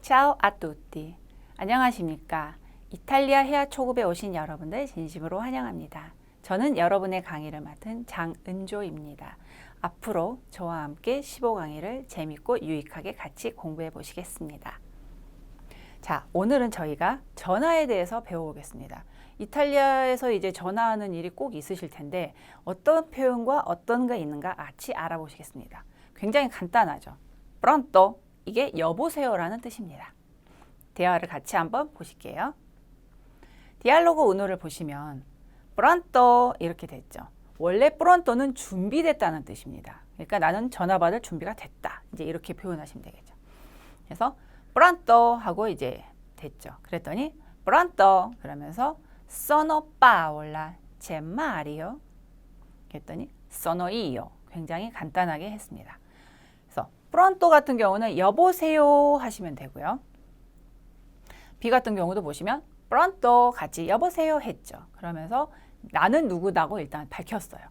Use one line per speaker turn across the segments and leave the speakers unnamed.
Ciao a tutti. 안녕하십니까. 이탈리아 해야 초급에 오신 여러분들 진심으로 환영합니다. 저는 여러분의 강의를 맡은 장은조입니다. 앞으로 저와 함께 15강의를 재밌고 유익하게 같이 공부해 보시겠습니다. 자, 오늘은 저희가 전화에 대해서 배워보겠습니다. 이탈리아에서 이제 전화하는 일이 꼭 있으실 텐데 어떤 표현과 어떤 게 있는가 같이 알아보시겠습니다. 굉장히 간단하죠. Pronto, 이게 여보세요라는 뜻입니다. 대화를 같이 한번 보실게요. 디알로그 운호를 보시면 Pronto 이렇게 됐죠. 원래 Pronto는 준비됐다는 뜻입니다. 그러니까 나는 전화 받을 준비가 됐다. 이제 이렇게 표현하시면 되겠죠. 그래서 Pronto 하고 이제 됐죠. 그랬더니 Pronto 그러면서 Sono Paola, c'è Mario. 그랬더니 Sono io. 굉장히 간단하게 했습니다. 그래서 Pronto 같은 경우는 여보세요 하시면 되고요. B 같은 경우도 보시면 Pronto 같이 여보세요 했죠. 그러면서 나는 누구다고 일단 밝혔어요.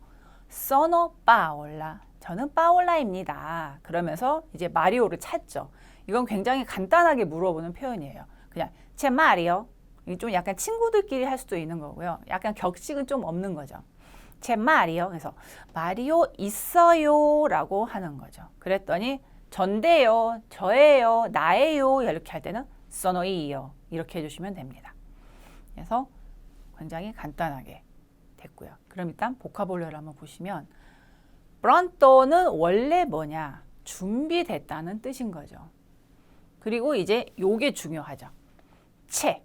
Sono Paola. 저는 파올라입니다. 그러면서 이제 마리오를 찾죠. 이건 굉장히 간단하게 물어보는 표현이에요. 그냥 c'è Mario. 이게 좀 약간 친구들끼리 할 수도 있는 거고요. 약간 격식은 좀 없는 거죠. c'è Mario. 그래서 마리오 있어요 라고 하는 거죠. 그랬더니 전데요, 저예요, 나예요 이렇게 할 때는 sono io 이렇게 해주시면 됩니다. 그래서 굉장히 간단하게 됐고요. 그럼 일단 보카블러를 한번 보시면 pronto는 원래 뭐냐? 준비됐다는 뜻인 거죠. 그리고 이제 요게 중요하죠. 채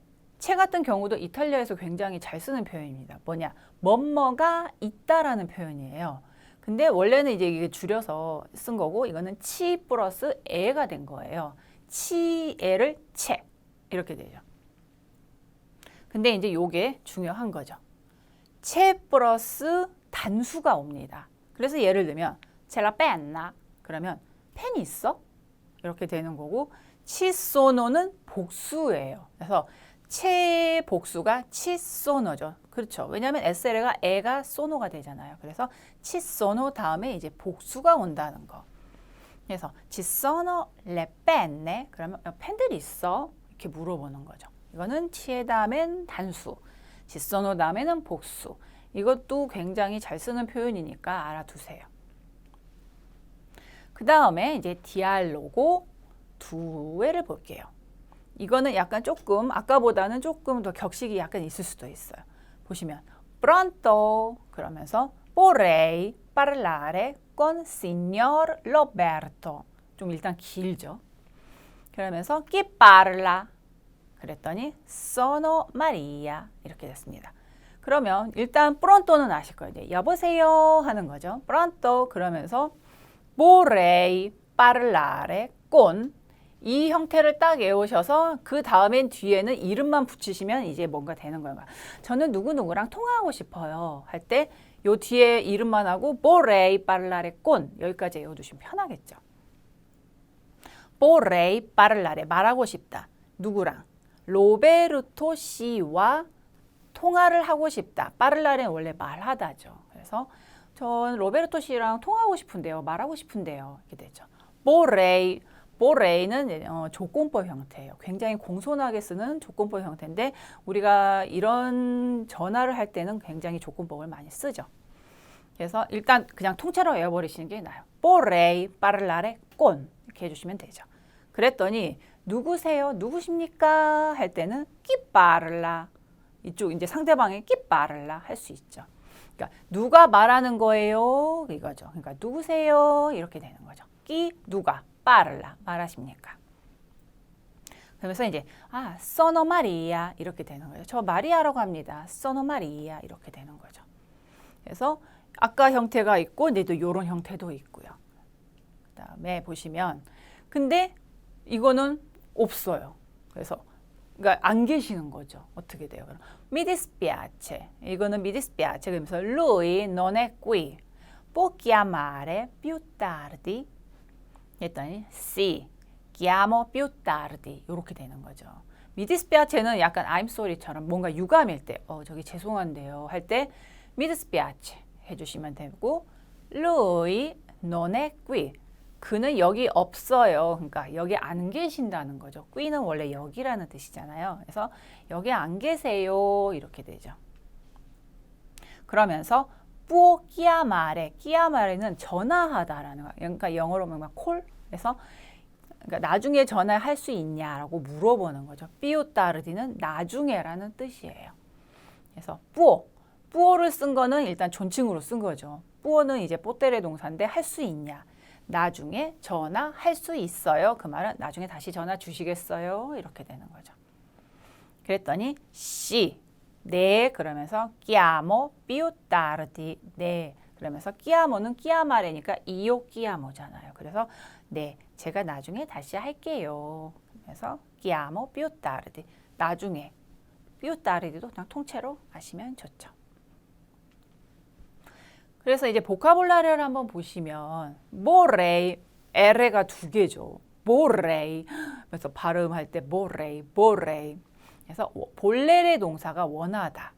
같은 경우도 이탈리아에서 굉장히 잘 쓰는 표현입니다. 뭐냐? 뭐뭐가 있다라는 표현이에요. 근데 원래는 이제 이게 줄여서 쓴 거고 이거는 치 플러스 에가 된 거예요. 치에를 채 이렇게 되죠. 근데 이제 요게 중요한 거죠. 채 플러스 단수가 옵니다. 그래서 예를 들면 젤라 뺐나? 그러면 펜이 있어? 이렇게 되는 거고 치소노는 복수예요. 그래서 채 복수가 치소노죠. 그렇죠. 왜냐하면 SL가 에가 소노가 되잖아요. 그래서 치소노 다음에 이제 복수가 온다는 거. 그래서 ci sono le penne 그러면 펜들이 있어? 이렇게 물어보는 거죠. 이거는 치에 다음엔 단수, ci sono 다음에는 복수. 이것도 굉장히 잘 쓰는 표현이니까 알아두세요. 그 다음에 이제 디알로고 2회를 볼게요. 이거는 약간 조금 아까보다는 조금 더 격식이 약간 있을 수도 있어요. 보시면 pronto 그러면서 vorrei parlare con signor Roberto. 좀 일단 길죠. 그러면서 chi parla 그랬더니 sono Maria 이렇게 됐습니다. 그러면 일단 pronto는 아실 거예요. 여보세요 하는 거죠. pronto 그러면서 vorrei parlare con 이 형태를 딱 외우셔서 그 다음엔 뒤에는 이름만 붙이시면 이제 뭔가 되는 거예요. 저는 누구누구랑 통화하고 싶어요 할 때 요 뒤에 이름만 하고 vorrei parlare con 여기까지 외워두시면 편하겠죠. vorrei parlare 말하고 싶다. 누구랑? 로베르토 씨와 통화를 하고 싶다. parlar는 원래 말하다죠. 그래서 전 로베르토 씨랑 통화하고 싶은데요. 말하고 싶은데요. 이렇게 되죠. vorrei는 조건법 형태예요. 굉장히 공손하게 쓰는 조건법 형태인데 우리가 이런 전화를 할 때는 굉장히 조건법을 많이 쓰죠. 그래서 일단 그냥 통째로 외워버리시는 게 나아요. vorrei parlare con 이렇게 해주시면 되죠. 그랬더니 누구세요? 누구십니까? 할 때는 chi parla 이쪽 이제 상대방의 chi parla 할 수 있죠. 그러니까 누가 말하는 거예요? 이거죠. 그러니까 누구세요? 이렇게 되는 거죠. chi 누가 parla 말하십니까? 그러면서 이제 sono Maria 이렇게 되는 거예요. 저 마리아라고 합니다. sono Maria 이렇게 되는 거죠. 그래서 아까 형태가 있고 근데 또 이런 형태도 있고요. 그다음에 보시면 근데 이거는 없어요. 그래서 그러니까 안 계시는 거죠. 어떻게 돼요? 그럼 mi dispiace 이거는 mi dispiace 그러면서 lui non è qui può chiamare più tardi 했더니 sì chiamo più tardi 이렇게 되는 거죠. mi dispiace는 약간 I'm sorry처럼 뭔가 유감일 때 저기 죄송한데요 할 때 mi dispiace 해주시면 되고 lui non è qui 그는 여기 없어요. 그러니까 여기 안 계신다는 거죠. qui는 원래 여기라는 뜻이잖아요. 그래서 여기 안 계세요. 이렇게 되죠. 그러면서 뿌오 끼야마레, 끼야마레는 전화하다라는 거. 그러니까 영어로 보면 콜. 그래서 그러니까 나중에 전화할 수 있냐라고 물어보는 거죠. 삐오따르디는 나중에라는 뜻이에요. 그래서 뿌오를 쓴 거는 일단 존칭으로 쓴 거죠. 뿌오는 이제 뽀테레 동사인데 할 수 있냐. 나중에 전화할 수 있어요. 그 말은 나중에 다시 전화 주시겠어요? 이렇게 되는 거죠. 그랬더니 씨, 네 그러면서 끼아모 삐오따르디 네 그러면서 끼아모는 끼아마레니까 이오 끼아모잖아요. 그래서 네 제가 나중에 다시 할게요. 그래서 끼아모 삐오따르디 나중에 삐오따르디도 그냥 통째로 아시면 좋죠. 그래서 이제 보카볼라리를 한번 보시면 모레이 에레가 두 개죠. 모레이 그래서 발음할 때 모레이 그래서 볼레레 동사가 원하다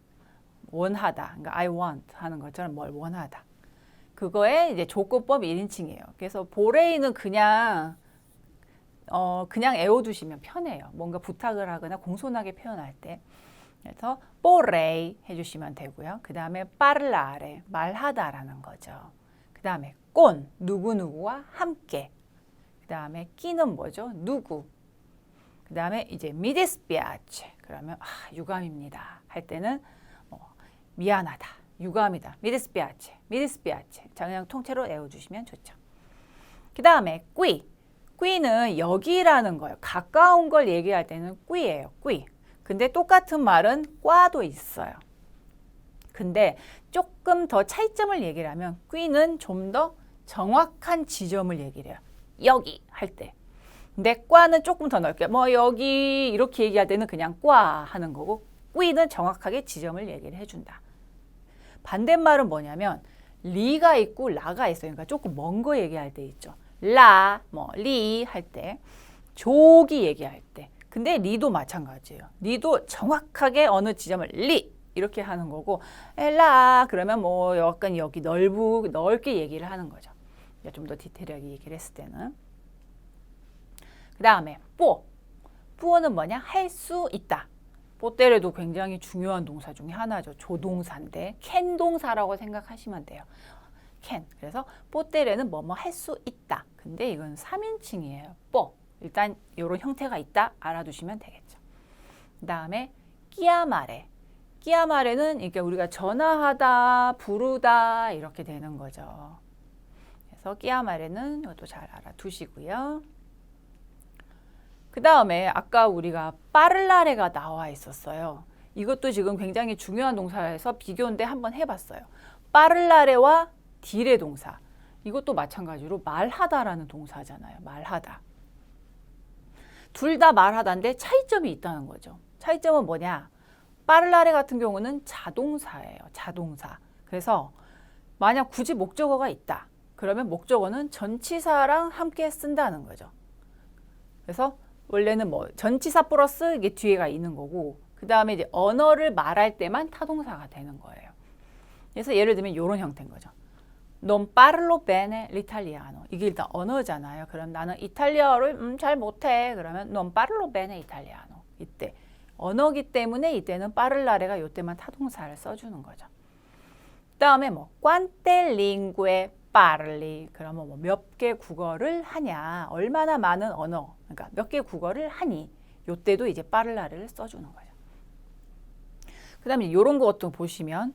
그러니까 I want 하는 것처럼 뭘 원하다 그거의 이제 조건법 1인칭이에요. 그래서 보레이는 그냥 애워두시면 편해요. 뭔가 부탁을 하거나 공손하게 표현할 때. 그래서 뽀레이 해주시면 되고요. 그 다음에 parlare 말하다라는 거죠. 그 다음에 con 누구누구와 함께. 그 다음에 끼는 뭐죠? 누구. 그 다음에 이제 mi dispiace 그러면 유감입니다. 할 때는 미안하다, 유감이다. mi dispiace. 자 그냥 통째로 외워주시면 좋죠. 그 다음에 qui는 여기라는 거예요. 가까운 걸 얘기할 때는 qui예요. qui. 근데 똑같은 말은 꽈도 있어요. 근데 조금 더 차이점을 얘기를 하면 qui는 좀 더 정확한 지점을 얘기를 해요. 여기 할 때. 근데 꽈는 조금 더 넓게 뭐 여기 이렇게 얘기할 때는 그냥 꽈 하는 거고 qui는 정확하게 지점을 얘기를 해준다. 반대말은 뭐냐면 리가 있고 라가 있어요. 그러니까 조금 먼 거 얘기할 때 있죠. 라, 리 할 때, 조기 얘기할 때. 근데 리도 마찬가지예요. 리도 정확하게 어느 지점을 리 이렇게 하는 거고 라 그러면 뭐 약간 여기 넓게 얘기를 하는 거죠. 좀 더 디테일하게 얘기를 했을 때는. 그 다음에 뿌어는 뭐냐? 할 수 있다. 뽀테레도 굉장히 중요한 동사 중에 하나죠. 조동사인데 캔 동사라고 생각하시면 돼요. 캔. 그래서 뽀테레는 뭐뭐 할 수 있다. 근데 이건 3인칭이에요. 일단 이런 형태가 있다 알아두시면 되겠죠. 그 다음에 끼야마레는 이게 우리가 전화하다, 부르다 이렇게 되는 거죠. 그래서 끼야마레는 이것도 잘 알아두시고요. 그 다음에 아까 우리가 빠를라레가 나와 있었어요. 이것도 지금 굉장히 중요한 동사에서 비교인데 한번 해봤어요. 빠를라레와 딜의 동사. 이것도 마찬가지로 말하다라는 동사잖아요. 말하다. 둘 다 말하다인데 차이점이 있다는 거죠. 차이점은 뭐냐? 빠를라레 같은 경우는 자동사예요. 자동사. 그래서 만약 굳이 목적어가 있다. 그러면 목적어는 전치사랑 함께 쓴다는 거죠. 그래서 원래는 뭐 전치사 플러스 이게 뒤에가 있는 거고 그 다음에 이제 언어를 말할 때만 타동사가 되는 거예요. 그래서 예를 들면 이런 형태인 거죠. Non parlo bene l'italiano. 이게 일단 언어잖아요. 그럼 나는 이탈리아어를 잘 못해. 그러면 non parlo bene italiano. 이때 언어기 때문에 이때는 빠를라레가 이때만 타동사를 써주는 거죠. 그 다음에 뭐 quante lingue parli. 그러면 뭐 몇 개 국어를 하냐. 얼마나 많은 언어. 그러니까 몇 개 국어를 하니. 이때도 이제 빠를라레를 써주는 거죠. 그 다음에 이런 것도 보시면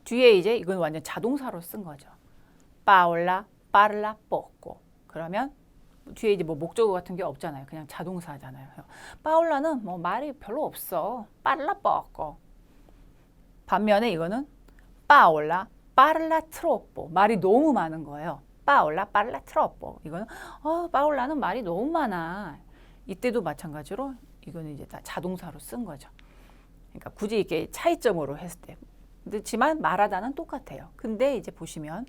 뒤에 이제 이건 완전 자동사로 쓴 거죠. 파올라, parla poco. 그러면 뒤에 이제 뭐 목적어 같은 게 없잖아요. 그냥 자동사잖아요. 파올라는 뭐 말이 별로 없어. parla poco. 반면에 이거는 파올라, parla troppo. 말이 너무 많은 거예요. 파올라, parla troppo. 이거는 파올라는 말이 너무 많아. 이때도 마찬가지로 이거는 이제 다 자동사로 쓴 거죠. 그러니까 굳이 이렇게 차이점으로 했을 때. 그렇지만 말하다는 똑같아요. 근데 이제 보시면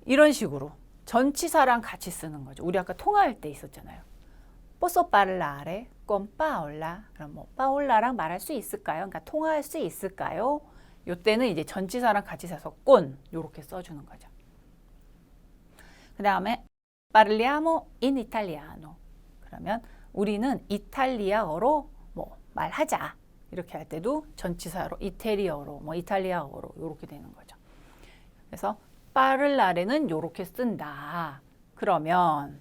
이런 식으로 전치사랑 같이 쓰는 거죠. 우리 아까 통화할 때 있었잖아요. Posso parlare con Paola? 그럼 뭐 파올라랑 말할 수 있을까요? 그러니까 통화할 수 있을까요? 이때는 이제 전치사랑 같이 써서 con 이렇게 써주는 거죠. 그 다음에 parliamo in italiano. 그러면 우리는 이탈리아어로 뭐 말하자. 이렇게 할 때도 전치사로 이태리어로, 뭐 이탈리아어로 이렇게 되는 거죠. 그래서 parlare는 이렇게 쓴다. 그러면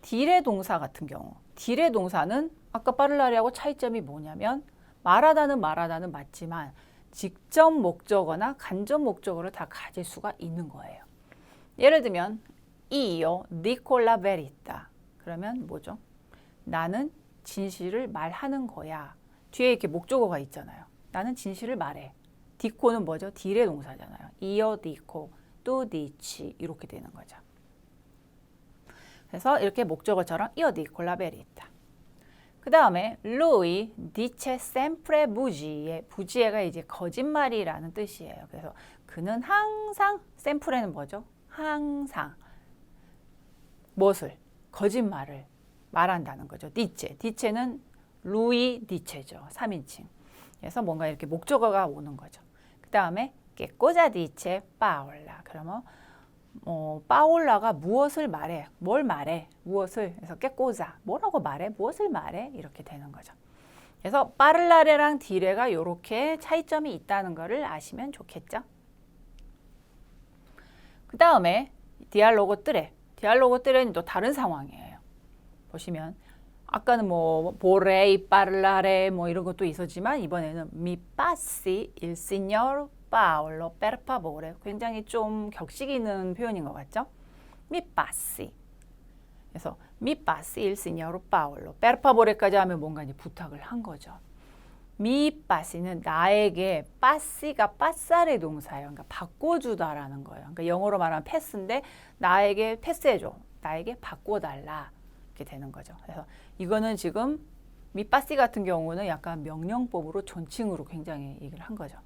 dire 동사 같은 경우, dire 동사는 아까 parlare하고 차이점이 뭐냐면 말하다는 맞지만 직접 목적어나 간접 목적어를 다 가질 수가 있는 거예요. 예를 들면 io dico la verità. 그러면 뭐죠? 나는 진실을 말하는 거야. 뒤에 이렇게 목적어가 있잖아요. 나는 진실을 말해. dico는 뭐죠? dire 동사잖아요. io dico, tu dici 이렇게 되는 거죠. 그래서 이렇게 목적어처럼 io dico la verità. 그 다음에 lui dice sempre bugie. 부지에가 이제 거짓말이라는 뜻이에요. 그래서 그는 항상, sempre는 뭐죠? 항상 무엇을? 거짓말을 말한다는 거죠. dice. dice는 lui dice죠. 3인칭. 그래서 뭔가 이렇게 목적어가 오는 거죠. 그 다음에 che cosa dice Paola. 그러면 파올라가 무엇을 말해? 뭘 말해? 무엇을? 그래서 che cosa? 뭐라고 말해? 무엇을 말해? 이렇게 되는 거죠. 그래서 parlare랑 dire가 이렇게 차이점이 있다는 것을 아시면 좋겠죠. 그 다음에 디알로고 뜨레. 디알로고 뜨레는 또 다른 상황이에요. 보시면 아까는 뭐 vorrei parlare 뭐 이런 것도 있었지만 이번에는 mi passi il signor Paolo per favore. 굉장히 좀 격식 있는 표현인 것 같죠? mi passi. 그래서 mi passi il signor Paolo per favore까지 하면 뭔가 이제 부탁을 한 거죠. mi passi는 나에게, passi가 passare 동사예요. 그러니까 바꿔주다라는 거예요. 그러니까 영어로 말하면 패스인데 나에게 패스해줘. 나에게 바꿔달라. 이렇게 되는 거죠. 그래서 이거는 지금 mi passi 같은 경우는 약간 명령법으로 존칭으로 굉장히 얘기를 한 거죠.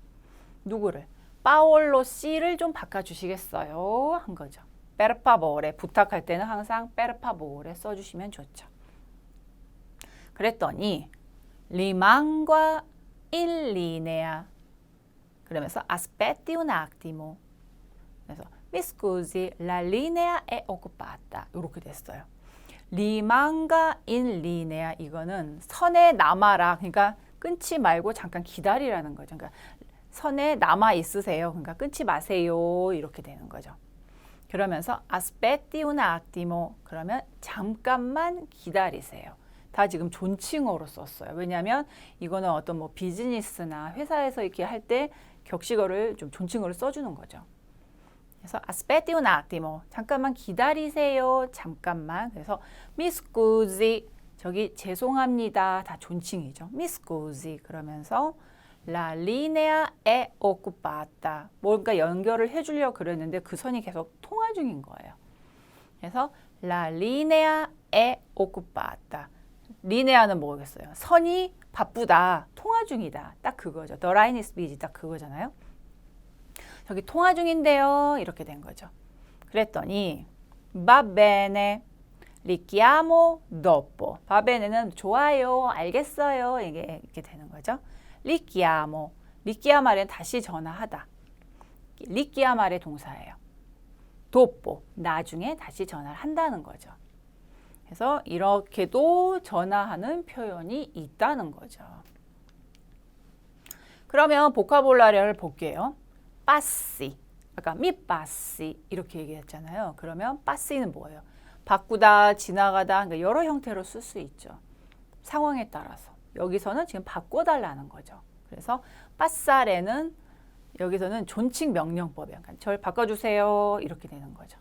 누구를? 파올로 씨를 좀 바꿔주시겠어요? 한 거죠. per favore 부탁할 때는 항상 per favore 써주시면 좋죠. 그랬더니 rimango in linea. 그러면서 aspetti un attimo. 그래서 mi scusi, la linea è occupata. 이렇게 됐어요. rimango in linea 이거는 선에 남아라. 그러니까 끊지 말고 잠깐 기다리라는 거죠. 그러니까 선에 남아 있으세요. 그러니까 끊지 마세요. 이렇게 되는 거죠. 그러면서 aspetti un attimo. 그러면 잠깐만 기다리세요. 다 지금 존칭어로 썼어요. 왜냐하면 이거는 어떤 뭐 비즈니스나 회사에서 이렇게 할 때 격식어를 좀 존칭어를 써주는 거죠. 그래서 aspetti un attimo. 잠깐만 기다리세요. 잠깐만. 그래서 mi scusi. 저기 죄송합니다. 다 존칭이죠. mi scusi. 그러면서 La linea è occupata. 뭔가 연결을 해주려고 그랬는데 그 선이 계속 통화 중인 거예요. 그래서 La linea è occupata. 리네아는 뭐겠어요? 선이 바쁘다, 통화 중이다. 딱 그거죠. The line is busy. 딱 그거잖아요. 저기 통화 중인데요. 이렇게 된 거죠. 그랬더니 va bene, li chiamo dopo. va bene는 좋아요, 알겠어요. 이게 이렇게 되는 거죠. li chiamo. li chiamar은 다시 전화하다. li chiamar의 동사예요. dopo, 나중에 다시 전화를 한다는 거죠. 그래서 이렇게도 전화하는 표현이 있다는 거죠. 그러면 보카볼라리를 볼게요. passi, 아까 mi passi 이렇게 얘기했잖아요. 그러면 passi는 뭐예요? 바꾸다, 지나가다, 그러니까 여러 형태로 쓸 수 있죠. 상황에 따라서. 여기서는 지금 바꿔달라는 거죠. 그래서 passare는 여기서는 존칭 명령법이에요. 그러니까 절 바꿔주세요. 이렇게 되는 거죠.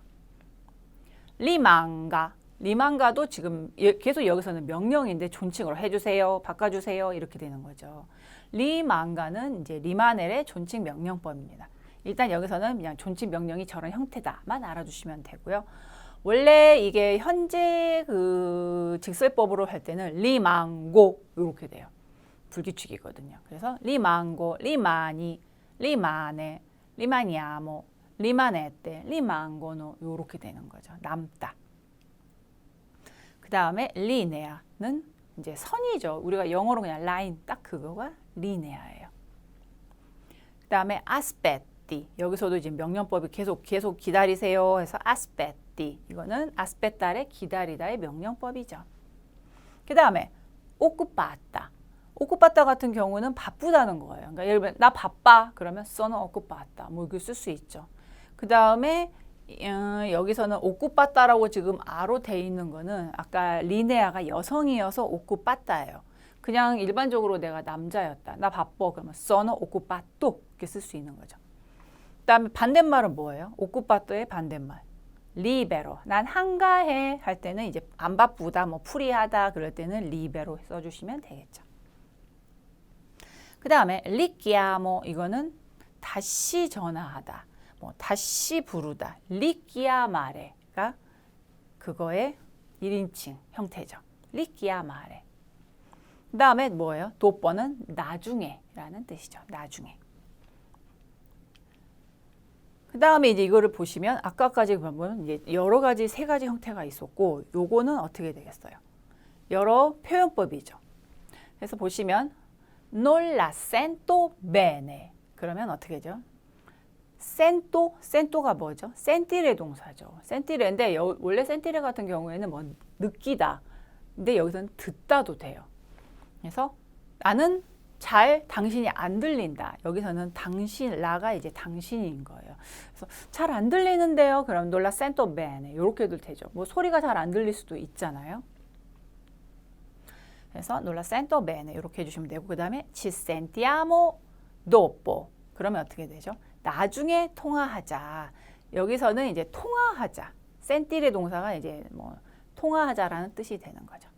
rimanga. 리만가도 지금 계속 여기서는 명령인데 존칭으로 해주세요, 바꿔주세요 이렇게 되는 거죠. 리만가는 이제 리마넬의 존칭 명령법입니다. 일단 여기서는 그냥 존칭 명령이 저런 형태다만 알아두시면 되고요. 원래 이게 현재 그 직설법으로 할 때는 리망고 이렇게 돼요. 불규칙이거든요. 그래서 리망고, 리마니, 리마네, 리마니아모, 리마네테, 리망고노 이렇게 되는 거죠. 남다. 그 다음에 리네아는 이제 선이죠. 우리가 영어로 그냥 라인 딱 그거가 리네아예요. 그 다음에 aspetti 여기서도 이제 명령법이 계속 기다리세요 해서 aspetti aspetti 이거는 aspettare의 기다리다의 명령법이죠. 그 다음에 occupatta. occupatta 같은 경우는 바쁘다는 거예요. 그러니까 예를 들면 나 바빠 그러면 sono occupata 뭐 이렇게 쓸 수 있죠. 그 다음에 여기서는 occupatta라고 지금 아로 돼 있는 거는 아까 리네아가 여성이어서 occupatta예요. 그냥 일반적으로 내가 남자였다. 나 바빠 그러면 sono occupato 이렇게 쓸 수 있는 거죠. 그 다음에 반대말은 뭐예요? occupato의 반대말. libero. 난 한가해 할 때는 이제 안 바쁘다, 뭐 프리하다 그럴 때는 libero 써주시면 되겠죠. 그 다음에 richiamo 이거는 다시 전화하다, 뭐 다시 부르다. richiamare가 그거의 1인칭 형태죠. richiamare. 그 다음에 뭐예요? dopo는 나중에라는 뜻이죠. 나중에. 그 다음에 이제 이거를 보시면 아까까지 보면 이제 여러 가지 세 가지 형태가 있었고 요거는 어떻게 되겠어요? 여러 표현법이죠. 그래서 보시면 non la sento bene 그러면 어떻게 되죠? sento가 뭐죠? sentire 동사죠. sentire인데 원래 sentire 같은 경우에는 뭐 느끼다. 근데 여기서는 듣다도 돼요. 그래서 나는 잘 당신이 안 들린다. 여기서는 당신, 라가 이제 당신인 거예요. 그래서 잘 안 들리는데요. 그럼 non la sento bene 이렇게도 되죠. 뭐 소리가 잘 안 들릴 수도 있잖아요. 그래서 non la sento bene 이렇게 해주시면 되고 그 다음에 ci sentiamo dopo 그러면 어떻게 되죠? 나중에 통화하자. 여기서는 이제 통화하자. sentire 동사가 이제 뭐 통화하자라는 뜻이 되는 거죠.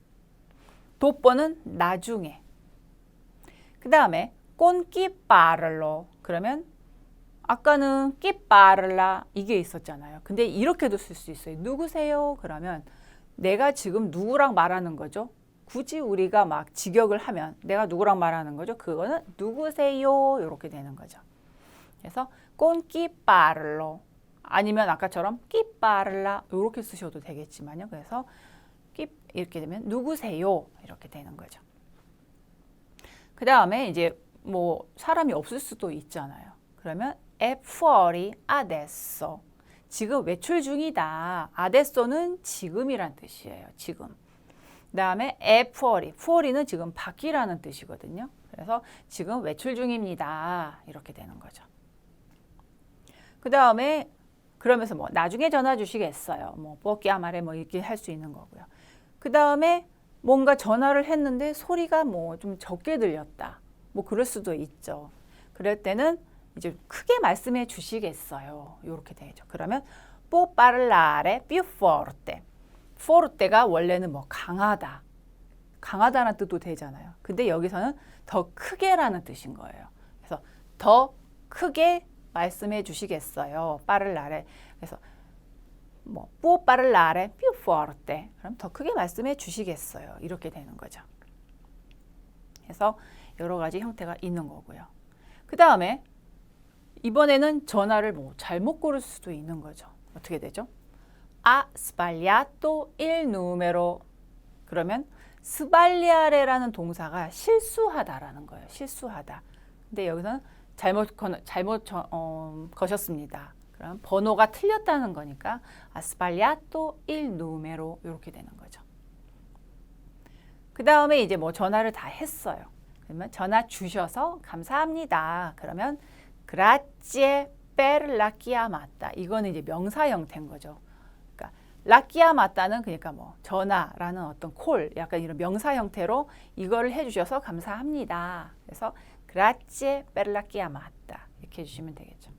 dopo는 나중에. 그 다음에 con chi parlo 그러면 아까는 chi parla 이게 있었잖아요. 근데 이렇게도 쓸 수 있어요. 누구세요? 그러면 내가 지금 누구랑 말하는 거죠? 굳이 우리가 막 직역을 하면 내가 누구랑 말하는 거죠? 그거는 누구세요? 이렇게 되는 거죠. 그래서 con chi parlo 아니면 아까처럼 chi parla 이렇게 쓰셔도 되겠지만요. 그래서 이렇게 되면 누구세요? 이렇게 되는 거죠. 그 다음에 이제 뭐 사람이 없을 수도 있잖아요. 그러면 è fuori adesso 지금 외출 중이다. adesso는 지금이란 뜻이에요. 지금. 그 다음에 è fuori는 지금 밖이라는 뜻이거든요. 그래서 지금 외출 중입니다. 이렇게 되는 거죠. 그 다음에 그러면서 뭐 나중에 전화 주시겠어요. 뭐 può chiamare 뭐 이렇게 할 수 있는 거고요. 그 다음에 뭔가 전화를 했는데 소리가 뭐 좀 적게 들렸다. 뭐 그럴 수도 있죠. 그럴 때는 이제 크게 말씀해 주시겠어요. 이렇게 되죠. 그러면 può parlare più forte. forte가 원래는 뭐 강하다. 강하다는 뜻도 되잖아요. 근데 여기서는 더 크게라는 뜻인 거예요. 그래서 더 크게 말씀해 주시겠어요. parlare. 그래서 뭐 può parlare più forte. 그럼 더 크게 말씀해 주시겠어요. 이렇게 되는 거죠. 그래서 여러 가지 형태가 있는 거고요. 그 다음에 이번에는 전화를 뭐 잘못 고를 수도 있는 거죠. 어떻게 되죠? Ha sbagliato il numero. 그러면 sbagliare라는 동사가 실수하다라는 거예요. 실수하다. 근데 여기서는 잘못 거셨습니다. 그럼 번호가 틀렸다는 거니까 ha sbagliato il numero 이렇게 되는 거죠. 그 다음에 이제 뭐 전화를 다 했어요. 그러면 전화 주셔서 감사합니다. 그러면 grazie per la chiamata. 이거는 이제 명사 형태인 거죠. 그러니까 la chiamata는 그러니까 뭐 전화라는 어떤 콜, 약간 이런 명사 형태로 이거를 해주셔서 감사합니다. 그래서 grazie per la chiamata 이렇게 해주시면 되겠죠.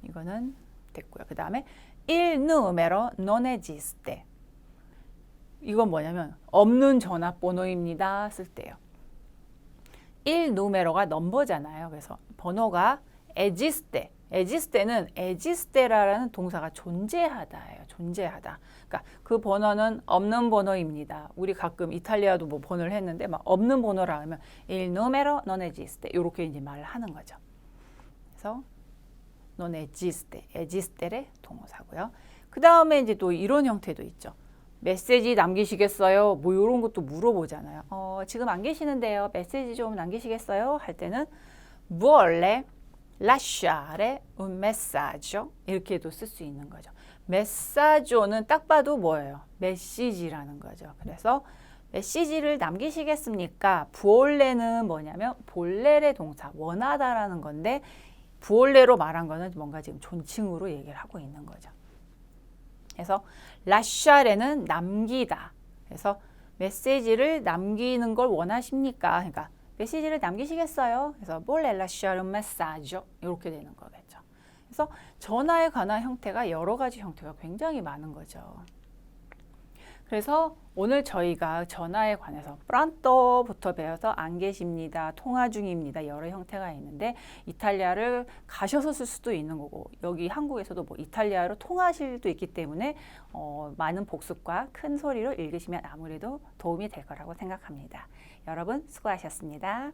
이거는 됐고요. 그 다음에 il numero non esiste. 이건 뭐냐면 없는 전화번호입니다. 쓸 때요. il numero가 넘버잖아요. 그래서 번호가 esiste. existe는 esiste라는 동사가 존재하다예요. 존재하다. 그러니까 그 번호는 없는 번호입니다. 우리 가끔 이탈리아도 뭐 번호를 했는데 막 없는 번호라 하면 il numero non esiste. 이렇게 이제 말을 하는 거죠. 그래서 non esiste, esiste의 동사고요. 그 다음에 이제 또 이런 형태도 있죠. 메시지 남기시겠어요? 뭐 이런 것도 물어보잖아요. 지금 안 계시는데요. 메시지 좀 남기시겠어요? 할 때는 vuole lasciare un messaggio 이렇게도 쓸 수 있는 거죠. 메사조는 딱 봐도 뭐예요? 메시지라는 거죠. 그래서 메시지를 남기시겠습니까? 부올레는 뭐냐면 볼레의 동사, 원하다라는 건데 부올레로 말한 거는 뭔가 지금 존칭으로 얘기를 하고 있는 거죠. 그래서 라샤레는 남기다. 그래서 메시지를 남기는 걸 원하십니까? 그러니까 메시지를 남기시겠어요? 그래서 볼레 라샤르 메사조 이렇게 되는 거겠죠. 그래서 전화에 관한 형태가 여러 가지 형태가 굉장히 많은 거죠. 그래서 오늘 저희가 전화에 관해서 프란토부터 배워서 안 계십니다, 통화 중입니다 여러 형태가 있는데 이탈리아를 가셔서 쓸 수도 있는 거고 여기 한국에서도 뭐 이탈리아로 통하실 수도 있기 때문에 많은 복습과 큰 소리로 읽으시면 아무래도 도움이 될 거라고 생각합니다. 여러분 수고하셨습니다.